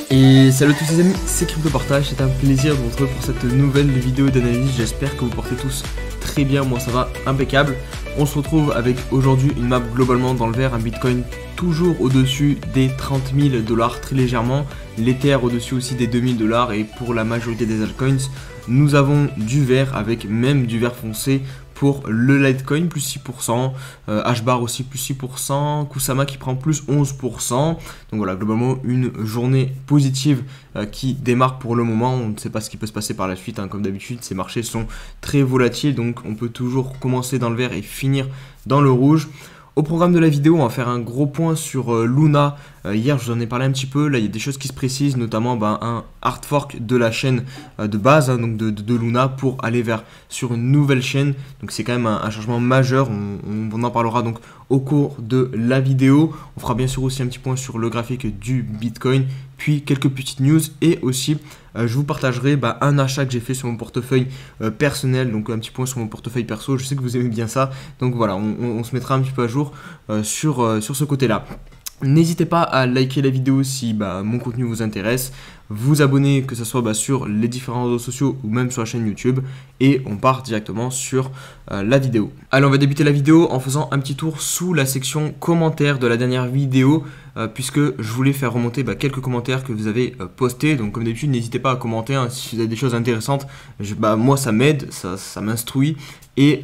Et salut à tous les amis, c'est CryptoPartage, c'est un plaisir de vous retrouver pour cette nouvelle vidéo d'analyse. J'espère que vous portez tous très bien, moi ça va impeccable. On se retrouve avec aujourd'hui une map globalement dans le vert, un Bitcoin toujours au-dessus des 30 000 $, très légèrement, l'Ether au-dessus aussi des 2000 $ et pour la majorité des altcoins, nous avons du vert avec même du vert foncé pour le Litecoin plus 6%, HBAR aussi plus 6%, Kusama qui prend plus 11%. Donc voilà, globalement une journée positive qui démarre pour le moment. On ne sait pas ce qui peut se passer par la suite, hein. Comme d'habitude, ces marchés sont très volatiles, donc on peut toujours commencer dans le vert et finir dans le rouge. Au programme de la vidéo, on va faire un gros point sur Luna. Hier, je vous en ai parlé un petit peu. Là, il y a des choses qui se précisent, notamment un hard fork de la chaîne de base, hein, donc de Luna, pour aller sur une nouvelle chaîne. Donc, c'est quand même un changement majeur. On en parlera donc au cours de la vidéo. On fera bien sûr aussi un petit point sur le graphique du Bitcoin, puis quelques petites news et aussi je vous partagerai un achat que j'ai fait sur mon portefeuille personnel, donc un petit point sur mon portefeuille perso. Je sais que vous aimez bien ça, donc voilà, on se mettra un petit peu à jour sur ce côté-là. N'hésitez pas à liker la vidéo si mon contenu vous intéresse, vous abonner que ce soit sur les différents réseaux sociaux ou même sur la chaîne YouTube, et on part directement sur la vidéo. Allez, on va débuter la vidéo en faisant un petit tour sous la section commentaires de la dernière vidéo, puisque je voulais faire remonter quelques commentaires que vous avez postés. Donc comme d'habitude, n'hésitez pas à commenter, hein, si vous avez des choses intéressantes. Moi ça m'aide, ça m'instruit. Et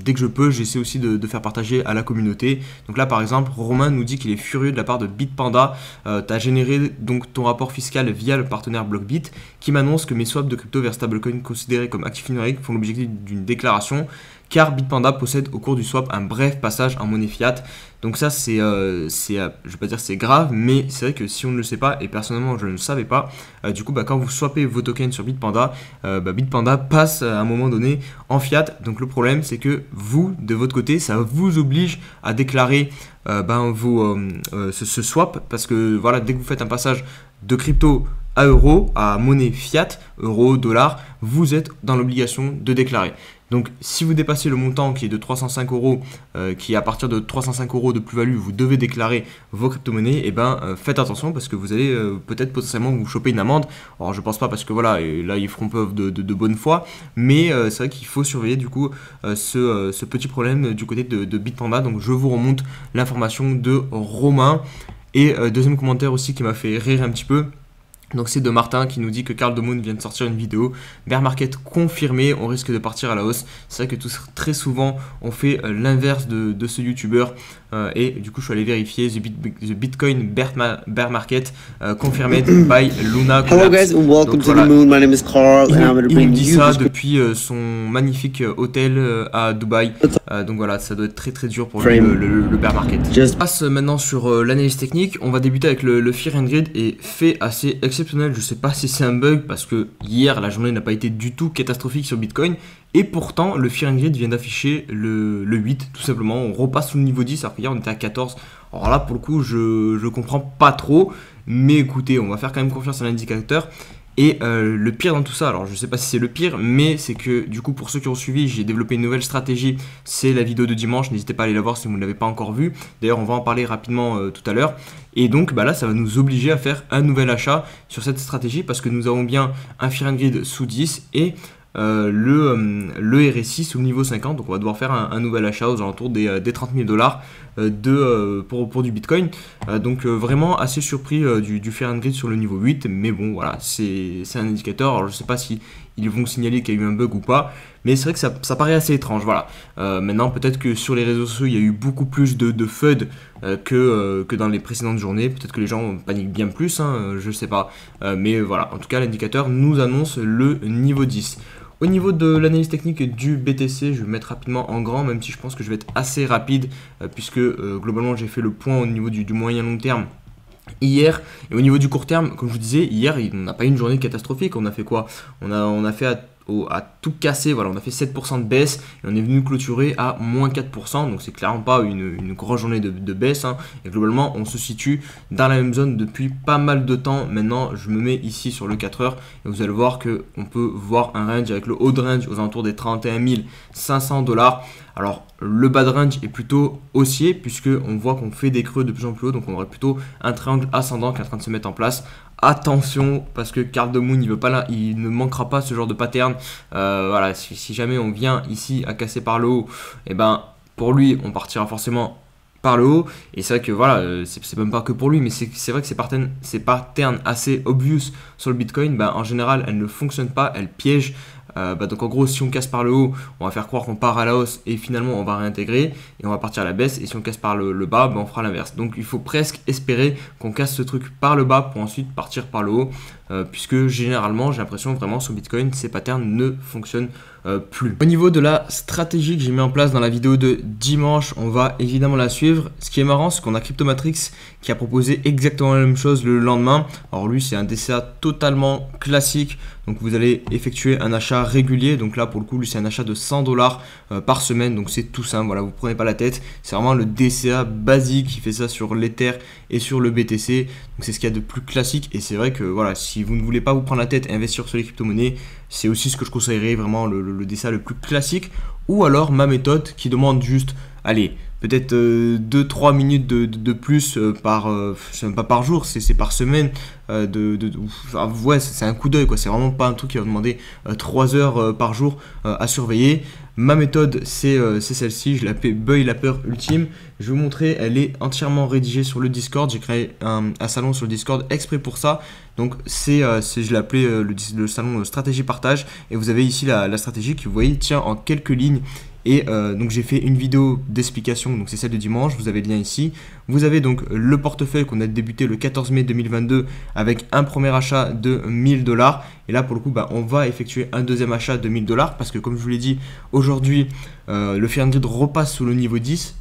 dès que je peux, j'essaie aussi de faire partager à la communauté. Donc là par exemple, Romain nous dit qu'il est furieux de la part de Bitpanda. Tu as généré donc ton rapport fiscal via le partenaire Blockbit qui m'annonce que mes swaps de crypto vers stablecoin considérés comme actifs numériques font l'objet d'une déclaration, car Bitpanda possède au cours du swap un bref passage en monnaie fiat. Donc ça je vais pas dire c'est grave, mais c'est vrai que si on ne le sait pas, et personnellement je ne le savais pas, du coup quand vous swappez vos tokens sur Bitpanda, Bitpanda passe à un moment donné en fiat. Donc le problème c'est que vous, de votre côté, ça vous oblige à déclarer ce swap, parce que voilà, dès que vous faites un passage de crypto à euro, à monnaie fiat, euro, dollar, vous êtes dans l'obligation de déclarer. Donc si vous dépassez le montant qui est de 305 €, qui est à partir de 305 € de plus-value, vous devez déclarer vos crypto-monnaies, et faites attention parce que vous allez peut-être potentiellement vous choper une amende. Alors je pense pas, parce que voilà, et là ils feront preuve de bonne foi, mais c'est vrai qu'il faut surveiller du coup ce petit problème du côté de Bitpanda. Donc je vous remonte l'information de Romain. Et deuxième commentaire aussi qui m'a fait rire un petit peu. Donc c'est de Martin qui nous dit que Carl Demoon vient de sortir une vidéo, bear market confirmé, on risque de partir à la hausse. C'est vrai que très souvent on fait l'inverse de ce youtubeur, et du coup je suis allé vérifier the Bitcoin bear market confirmed by Luna. Hello guys and welcome to the moon. My name is Carl and I'm going to bring you. Il dit you ça depuis son magnifique hôtel à Dubaï. Donc voilà, ça doit être très dur pour lui le bear market. On passe maintenant sur l'analyse technique. On va débuter avec le Fear and Greed, et fait assez exceptionnel. Je sais pas si c'est un bug, parce que hier la journée n'a pas été du tout catastrophique sur Bitcoin, et pourtant le Fear and Greed vient d'afficher le 8 tout simplement. On repasse sous le niveau 10 alors qu'hier on était à 14. Alors là pour le coup je comprends pas trop, mais écoutez, on va faire quand même confiance à l'indicateur. Et le pire dans tout ça, alors je sais pas si c'est le pire, mais c'est que du coup pour ceux qui ont suivi, j'ai développé une nouvelle stratégie. C'est la vidéo de dimanche, n'hésitez pas à aller la voir si vous ne l'avez pas encore vue. D'ailleurs on va en parler rapidement tout à l'heure. Et donc là ça va nous obliger à faire un nouvel achat sur cette stratégie, parce que nous avons bien un Fear and Greed sous 10 et le RSI sous le niveau 50. Donc on va devoir faire un nouvel achat aux alentours des 30 000 $ pour du Bitcoin. Donc vraiment assez surpris du Fear and Greed sur le niveau 8, mais bon voilà, c'est un indicateur. Alors je sais pas si ils vont signaler qu'il y a eu un bug ou pas, mais c'est vrai que ça paraît assez étrange. Voilà. Maintenant peut-être que sur les réseaux sociaux il y a eu beaucoup plus de FUD que dans les précédentes journées. Peut-être que les gens paniquent bien plus, hein, je sais pas, mais voilà, en tout cas l'indicateur nous annonce le niveau 10. Au niveau de l'analyse technique du BTC, je vais mettre rapidement en grand, même si je pense que je vais être assez rapide, puisque globalement j'ai fait le point au niveau du moyen long terme hier. Et au niveau du court terme, comme je vous disais, hier on n'a pas eu une journée catastrophique. On a fait quoi? On a fait à tout casser, voilà, on a fait 7% de baisse et on est venu clôturer à moins 4%, donc c'est clairement pas une grosse journée de baisse, hein. Et globalement on se situe dans la même zone depuis pas mal de temps. Maintenant je me mets ici sur le 4 heures et vous allez voir que on peut voir un range avec le haut de range aux alentours des 31 500 $. Alors le bas de range est plutôt haussier, puisque on voit qu'on fait des creux de plus en plus haut, donc on aurait plutôt un triangle ascendant qui est en train de se mettre en place attention, parce que Carl de Moon, il ne manquera pas ce genre de pattern. Voilà, si jamais on vient ici à casser par le haut, et ben pour lui, on partira forcément par le haut. Et c'est vrai que voilà, c'est même pas que pour lui, mais c'est vrai que ces patterns assez obvious sur le Bitcoin, ben, en général, elles ne fonctionnent pas, elles piègent. Donc en gros, si on casse par le haut, on va faire croire qu'on part à la hausse et finalement on va réintégrer et on va partir à la baisse. Et si on casse par le bas, on fera l'inverse. Donc il faut presque espérer qu'on casse ce truc par le bas pour ensuite partir par le haut, puisque généralement j'ai l'impression vraiment sur Bitcoin ces patterns ne fonctionnent plus. Au niveau de la stratégie que j'ai mis en place dans la vidéo de dimanche, on va évidemment la suivre. Ce qui est marrant, c'est qu'on a Cryptomatrix qui a proposé exactement la même chose le lendemain. Alors lui, c'est un DCA totalement classique. Donc vous allez effectuer un achat régulier. Donc là, pour le coup, lui, c'est un achat de 100 $ par semaine. Donc c'est tout simple. Voilà, vous prenez pas la tête. C'est vraiment le DCA basique qui fait ça sur l'Ether et sur le BTC. Donc c'est ce qu'il y a de plus classique. Et c'est vrai que voilà, si vous ne voulez pas vous prendre la tête et investir sur les crypto-monnaies, c'est aussi ce que je conseillerais, vraiment le DCA le plus classique. Ou alors ma méthode qui demande juste, allez, peut-être 2-3 minutes de plus c'est même pas par jour, c'est par semaine. Ouais, c'est un coup d'œil, quoi. C'est vraiment pas un truc qui va demander 3 heures par jour à surveiller. Ma méthode, c'est celle-ci, je l'appelle Buy la peur ultime. Je vais vous montrer, elle est entièrement rédigée sur le Discord. J'ai créé un salon sur le Discord exprès pour ça. Donc je l'ai appelé le salon stratégie partage. Et vous avez ici la stratégie qui, vous voyez, tient en quelques lignes. Et donc j'ai fait une vidéo d'explication, donc c'est celle de dimanche, vous avez le lien ici. Vous avez donc le portefeuille qu'on a débuté le 14 mai 2022 avec un premier achat de 1000 $. Et là pour le coup, on va effectuer un deuxième achat de 1000 $ parce que comme je vous l'ai dit, aujourd'hui le Fear and Greed repasse sous le niveau 10.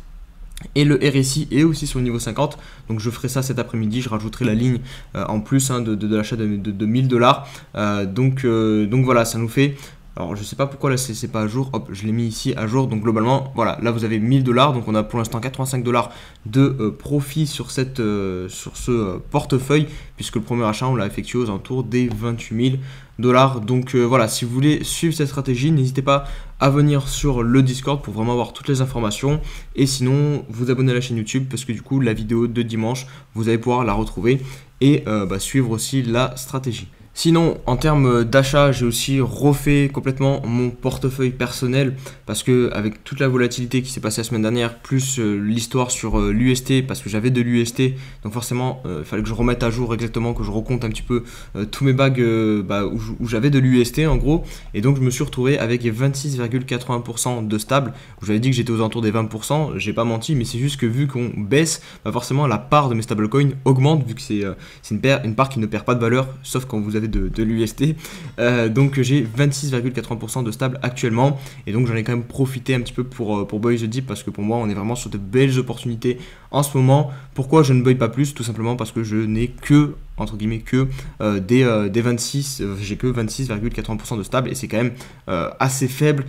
Et le RSI est aussi sur le niveau 50, donc je ferai ça cet après-midi, je rajouterai la ligne en plus de l'achat de 1000 $. Donc voilà, ça nous fait... Alors je sais pas pourquoi là c'est pas à jour, hop, je l'ai mis ici à jour. Donc globalement, voilà, là vous avez 1000 $, donc on a pour l'instant 85 $ de profit sur ce portefeuille, puisque le premier achat on l'a effectué aux alentours des 28 000 $. Donc voilà, si vous voulez suivre cette stratégie, n'hésitez pas à venir sur le Discord pour vraiment avoir toutes les informations. Et sinon, vous abonnez à la chaîne YouTube, parce que du coup la vidéo de dimanche, vous allez pouvoir la retrouver et suivre aussi la stratégie. Sinon, en termes d'achat, j'ai aussi refait complètement mon portefeuille personnel parce que avec toute la volatilité qui s'est passée la semaine dernière, plus l'histoire sur l'UST, parce que j'avais de l'UST, donc forcément, il fallait que je remette à jour exactement, que je recompte un petit peu tous mes bags où j'avais de l'UST en gros. Et donc, je me suis retrouvé avec 26,80% de stable. J'avais dit que j'étais aux alentours des 20%, j'ai pas menti, mais c'est juste que vu qu'on baisse, forcément la part de mes stablecoins augmente, vu que c'est une part qui ne perd pas de valeur, sauf quand vous avez de l'UST. Donc j'ai 26,80% de stable actuellement, et donc j'en ai quand même profité un petit peu pour buy the dip, parce que pour moi on est vraiment sur de belles opportunités en ce moment. Pourquoi je ne buy pas plus? Tout simplement parce que je n'ai que entre guillemets des 26, j'ai que 26,80% de stable, et c'est quand même assez faible,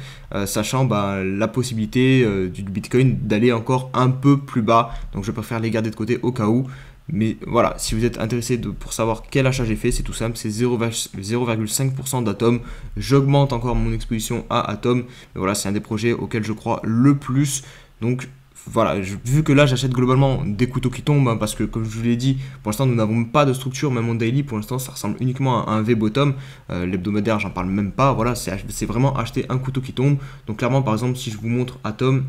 sachant la possibilité du Bitcoin d'aller encore un peu plus bas. Donc je préfère les garder de côté au cas où. Mais voilà, si vous êtes intéressé pour savoir quel achat j'ai fait, c'est tout simple, c'est 0,5% d'Atom. J'augmente encore mon exposition à Atom, mais voilà, c'est un des projets auxquels je crois le plus. Donc voilà, vu que là j'achète globalement des couteaux qui tombent, parce que comme je vous l'ai dit, pour l'instant nous n'avons pas de structure, même en daily, pour l'instant ça ressemble uniquement à un V-bottom. L'hebdomadaire, j'en parle même pas. Voilà, c'est vraiment acheter un couteau qui tombe. Donc clairement, par exemple, si je vous montre Atom,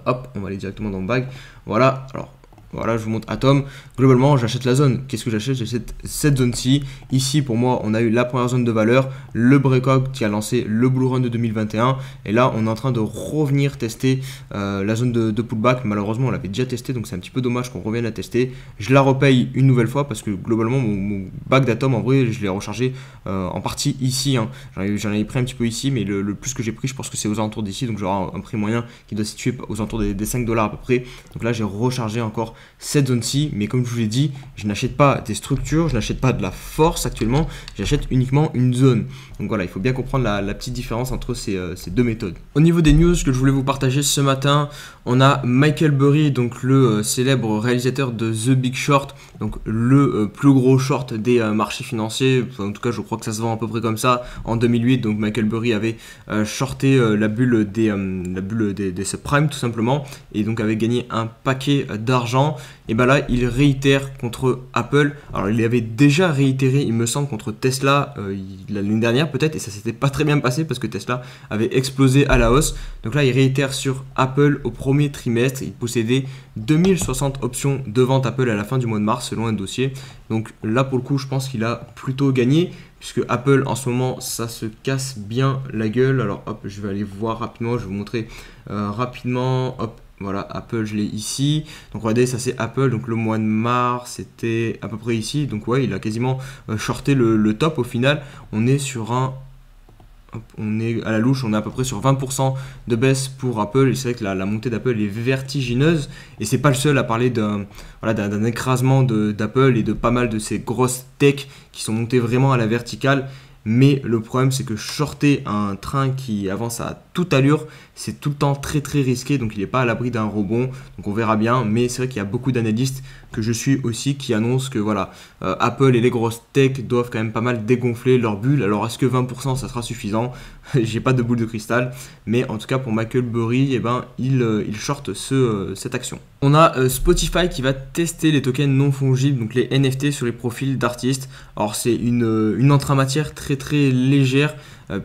hop, on va aller directement dans le bag. Voilà, alors voilà, je vous montre Atom. Globalement, j'achète la zone. Qu'est-ce que j'achète? J'achète cette zone-ci. Ici, pour moi, on a eu la première zone de valeur, le breakout qui a lancé le bull run de 2021. Et là, on est en train de revenir tester la zone de pullback. Malheureusement, on l'avait déjà testé, donc c'est un petit peu dommage qu'on revienne la tester. Je la repaye une nouvelle fois parce que globalement, mon bac d'Atom, en vrai, je l'ai rechargé en partie ici. Hein. J'en avais pris un petit peu ici, mais le plus que j'ai pris, je pense que c'est aux alentours d'ici. Donc j'aurai un prix moyen qui doit se situer aux alentours des 5 $ à peu près. Donc là, j'ai rechargé encore cette zone-ci, mais comme je vous l'ai dit, je n'achète pas des structures, je n'achète pas de la force actuellement, j'achète uniquement une zone. Donc voilà, il faut bien comprendre la petite différence entre ces deux méthodes. Au niveau des news que je voulais vous partager ce matin, on a Michael Burry, donc le célèbre réalisateur de The Big Short, donc le plus gros short des marchés financiers. Enfin, en tout cas, je crois que ça se vend à peu près comme ça. En 2008, donc Michael Burry avait shorté la bulle des subprimes tout simplement, et donc avait gagné un paquet d'argent. maintenant, et ben là il réitère contre Apple. Alors il avait déjà réitéré, il me semble, contre Tesla l'année dernière peut-être, et ça s'était pas très bien passé parce que Tesla avait explosé à la hausse. Donc là il réitère sur Apple au premier trimestre. Il possédait 2060 options de vente Apple à la fin du mois de mars selon un dossier. Donc là pour le coup je pense qu'il a plutôt gagné, puisque Apple en ce moment ça se casse bien la gueule. Alors hop, je vais aller voir rapidement, je vais vous montrer rapidement. Hop, voilà, Apple je l'ai ici. Donc regardez, ça c'est Apple, donc le mois de mars c'était à peu près ici. Donc ouais, il a quasiment shorté le top. Au final on est sur un... On est à la louche, on est à peu près sur 20% de baisse pour Apple. Et c'est vrai que la montée d'Apple est vertigineuse. Et c'est pas le seul à parler d'un écrasement d'Apple et de pas mal de ces grosses tech qui sont montées vraiment à la verticale. Mais le problème c'est que shorter un train qui avance à toute allure, c'est tout le temps très très risqué, donc il n'est pas à l'abri d'un rebond, donc on verra bien. Mais c'est vrai qu'il y a beaucoup d'analystes que je suis aussi qui annoncent que voilà, Apple et les grosses tech doivent quand même pas mal dégonfler leur bulle. Alors est-ce que 20% ça sera suffisant? J'ai pas de boule de cristal, mais en tout cas pour Michael Burry, eh ben, il short cette action. On a Spotify qui va tester les tokens non fongibles, donc les NFT sur les profils d'artistes. Alors c'est une entrée en matière très très légère,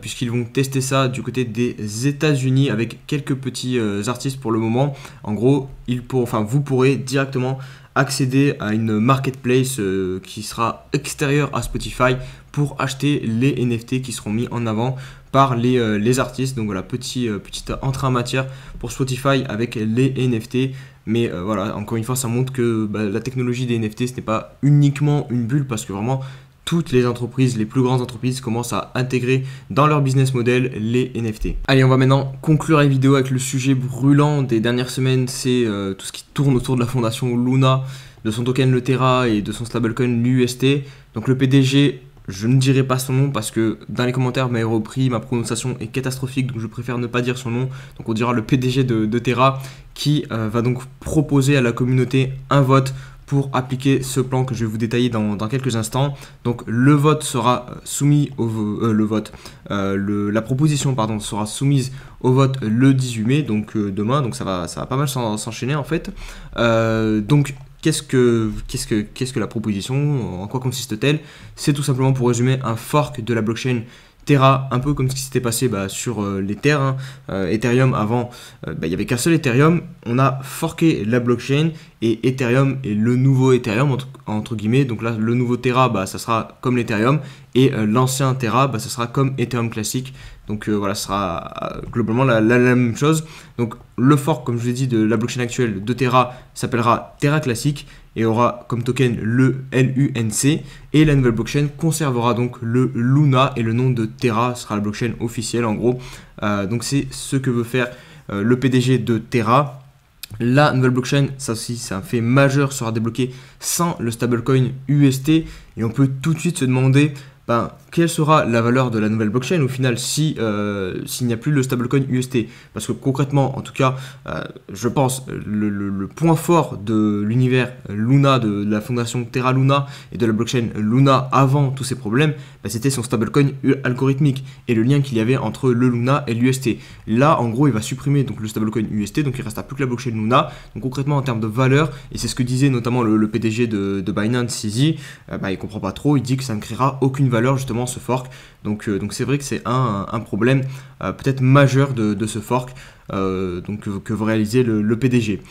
puisqu'ils vont tester ça du côté des États-Unis avec quelques petits artistes pour le moment. En gros, vous pourrez directement accéder à une marketplace qui sera extérieure à Spotify pour acheter les NFT qui seront mis en avant par les artistes. Donc voilà, petite entrée en matière pour Spotify avec les NFT. Mais voilà, encore une fois, ça montre que la technologie des NFT, ce n'est pas uniquement une bulle, parce que vraiment toutes les entreprises, les plus grandes entreprises commencent à intégrer dans leur business model les NFT. Allez, on va maintenant conclure la vidéo avec le sujet brûlant des dernières semaines, c'est tout ce qui tourne autour de la fondation Luna, de son token le Terra et de son stablecoin l'UST. Donc le PDG, je ne dirai pas son nom parce que dans les commentaires m'a repris, ma prononciation est catastrophique, donc je préfère ne pas dire son nom. Donc on dira le PDG de Terra qui va donc proposer à la communauté un vote pour appliquer ce plan que je vais vous détailler dans quelques instants. Donc le vote sera soumis la proposition sera soumise au vote le 18 mai, donc demain, donc ça va pas mal s'enchaîner en fait. Donc qu'est-ce que la proposition, en quoi consiste-t-elle? C'est tout simplement, pour résumer, un fork de la blockchain Terra, un peu comme ce qui s'était passé sur les terres. Ethereum avant, il n'y avait qu'un seul Ethereum. On a forqué la blockchain et Ethereum est le nouveau Ethereum entre guillemets. Donc là, le nouveau Terra, ça sera comme l'Ethereum, et l'ancien Terra, ça sera comme Ethereum classique. Donc voilà, ce sera globalement la même chose. Donc le fork, comme je vous ai dit, de la blockchain actuelle de Terra s'appellera Terra classique et aura comme token le LUNC, et la nouvelle blockchain conservera donc le Luna et le nom de Terra sera la blockchain officielle en gros. Donc c'est ce que veut faire le PDG de Terra. La nouvelle blockchain, ça aussi c'est un fait majeur, sera débloquée sans le stablecoin UST, et on peut tout de suite se demander quelle sera la valeur de la nouvelle blockchain au final s'il n'y a plus le stablecoin UST. Parce que concrètement, en tout cas, je pense le point fort de l'univers Luna, de la fondation Terra Luna et de la blockchain Luna avant tous ces problèmes, c'était son stablecoin algorithmique et le lien qu'il y avait entre le Luna et l'UST. Là, en gros, il va supprimer donc le stablecoin UST, donc il ne restera plus que la blockchain Luna. Donc concrètement, en termes de valeur, et c'est ce que disait notamment le PDG de Binance, CZ, il comprend pas trop, il dit que ça ne créera aucune valeur justement ce fork. Donc c'est vrai que c'est un problème peut-être majeur de ce fork que veut réaliser le PDG.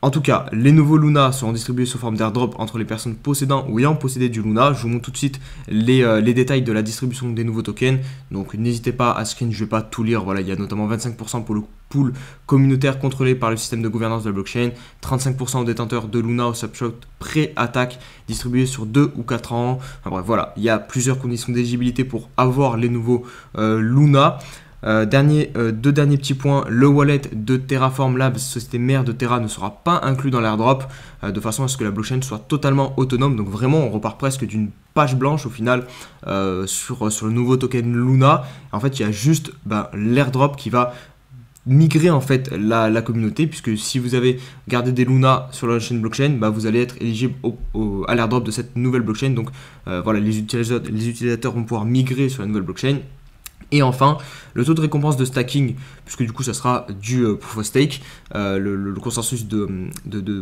En tout cas, les nouveaux Luna seront distribués sous forme d'airdrop entre les personnes possédant ou ayant possédé du Luna. Je vous montre tout de suite les détails de la distribution des nouveaux tokens. Donc n'hésitez pas à screen, je ne vais pas tout lire. Voilà, il y a notamment 25% pour le pool communautaire contrôlé par le système de gouvernance de la blockchain, 35% aux détenteurs de Luna au subshot pré-attaque distribués sur 2 ou 4 ans. Enfin bref, voilà, il y a plusieurs conditions d'éligibilité pour avoir les nouveaux Luna. Deux derniers petits points, le wallet de Terraform Labs, société mère de Terra, ne sera pas inclus dans l'airdrop de façon à ce que la blockchain soit totalement autonome. Donc vraiment, on repart presque d'une page blanche au final sur le nouveau token Luna. En fait, il y a juste l'airdrop qui va migrer en fait la communauté, puisque si vous avez gardé des Luna sur la chaîne blockchain, vous allez être éligible à l'airdrop de cette nouvelle blockchain. Donc voilà, les utilisateurs vont pouvoir migrer sur la nouvelle blockchain. Et enfin, le taux de récompense de stacking, puisque du coup ça sera du proof of stake, le consensus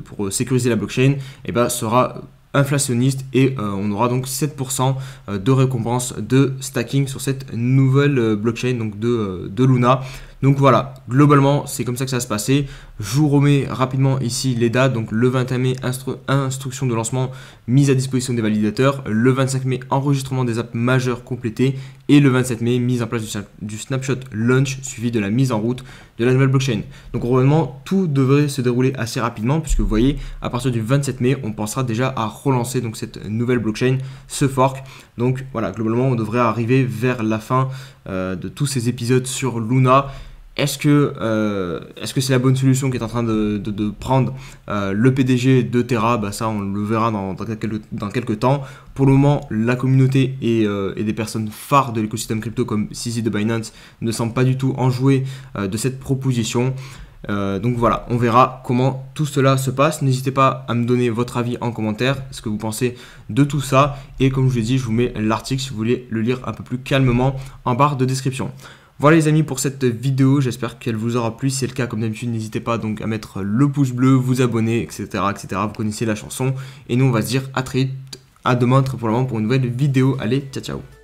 pour sécuriser la blockchain, et ben, sera inflationniste et on aura donc 7% de récompense de stacking sur cette nouvelle blockchain donc de Luna. Donc voilà, globalement c'est comme ça que ça va se passer. Je vous remets rapidement ici les dates. Donc le 21 mai, instruction de lancement mise à disposition des validateurs. Le 25 mai, enregistrement des apps majeures complétées. Et le 27 mai, mise en place du snapshot launch suivi de la mise en route de la nouvelle blockchain. Donc vraiment, tout devrait se dérouler assez rapidement puisque vous voyez, à partir du 27 mai, on pensera déjà à relancer donc cette nouvelle blockchain, ce fork. Donc voilà, globalement, on devrait arriver vers la fin de tous ces épisodes sur Luna. Est-ce que c'est la bonne solution qui est en train de prendre le PDG de Terra? Bah ça, on le verra dans quelques temps. Pour le moment, la communauté et des personnes phares de l'écosystème crypto comme CZ de Binance ne semblent pas du tout enjouées de cette proposition. Donc voilà, on verra comment tout cela se passe. N'hésitez pas à me donner votre avis en commentaire, ce que vous pensez de tout ça. Et comme je vous l'ai dit, je vous mets l'article si vous voulez le lire un peu plus calmement en barre de description. Voilà les amis pour cette vidéo, j'espère qu'elle vous aura plu. Si c'est le cas, comme d'habitude, n'hésitez pas donc à mettre le pouce bleu, vous abonner, etc., etc. Vous connaissez la chanson. Et nous, on va se dire à très vite, à demain très probablement pour une nouvelle vidéo. Allez, ciao ciao.